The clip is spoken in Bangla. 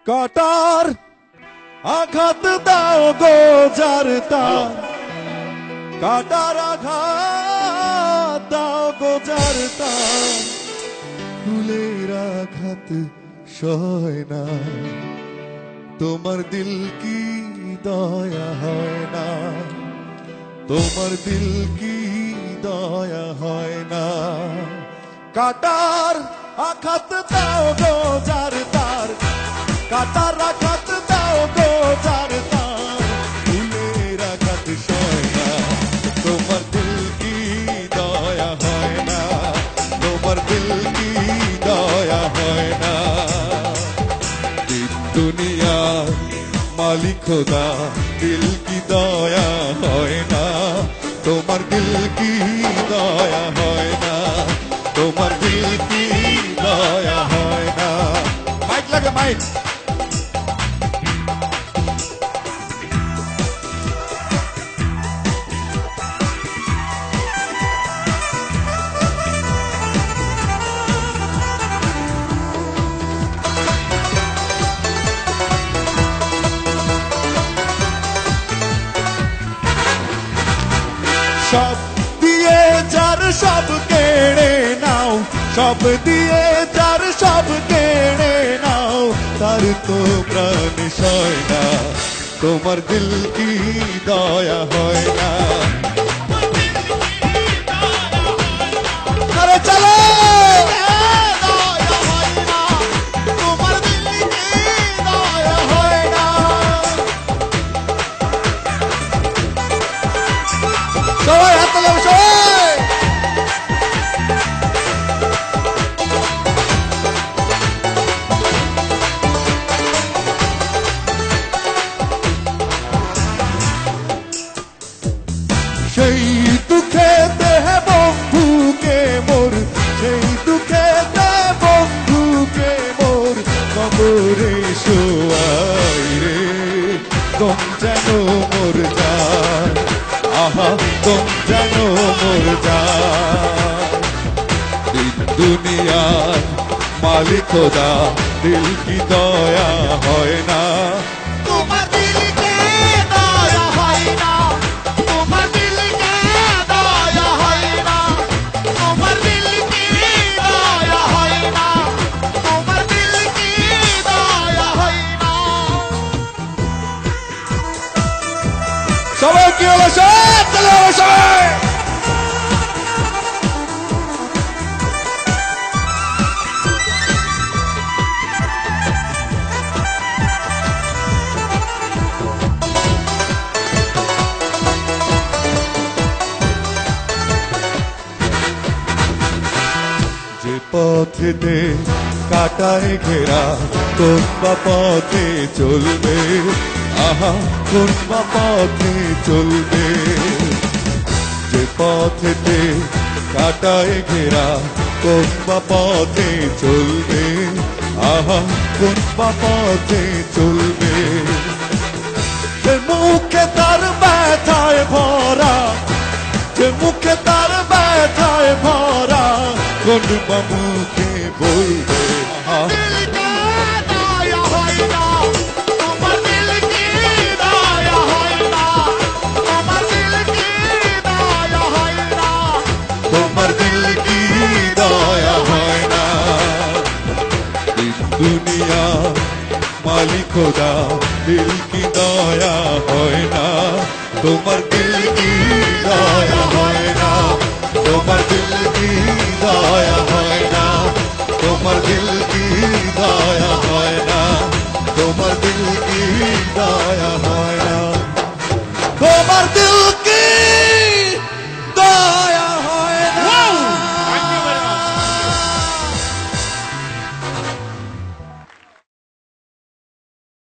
কাটার আঘাত দাও গো যারতা, কাটার আঘাত দাও গো যারতা, ফুলের আঘাত সয় না, তোমার দিল কি দয়া হয় না, তোমার দিল কি দয়া হয় না। কাটার আঘাত দাও গো যারতার, কাটার আঘাত দাও গো যারতার, ফুলের আঘাত সয় না, তোমার দিল কি দয়া হয় না, তোমার দিল কি দয়া হয় না। দুনিয়া মালিক খোদা, দিল কি দয়া হয় না, তোমার দিল কি দয়া হয় না, তোমার দিল কি দয়া হয় না। মাইক লাগে মাইক। সব দিয়ে যার সব কেড়ে নাও, সব দিয়ে যার সব কেড়ে নাও, তার তো প্রাণ সয় না, তোমার দিল কি দয়া হয় না। আরে চলো সবাই হাত তালাও সবাই। সেই দুঃখে দেহে বন্ধুকে মোর, সেই দুঃখে দেহে বন্ধুকে মোর, কবরে শোয়াই রে তোম যেন মোর যায়, আহা তোম যেন মোর যায়। দুনিয়ার মালিক খোদা, দিল কি দয়া হয় না, তোমার দিল কি দয়া হয় না, তোমার দিল কি দয়া হয় না, তোমার দিল কি দয়া হয় না, তোমার দিল কি দয়া হয় না। সবাই কি হলো সব চলে হলো সবাই। যে পথেতে কাটায় ঘেরা, কোন বা পথে চলবে, আহা কোন বা পথে চলবে। যে পথেতে কাটায় ঘেরা, কোন বা পথে চলবে, আহা কোন বা পথে চলবে। যে মুখে তার ব্যথায় ভরা, যে মুখে তার ব্যথায় ভরা, কোন বা মুখে বলবে, আহা দয়া হয় না, তোমার দিল কি দয়া হয় না, তোমার দিল কি দয়া হয় না, তোমার দিল কি দয়া হয় না। দুনিয়া মালিক খোদা, দিল কি দয়া হয় না, তোমার দিল কি দয়া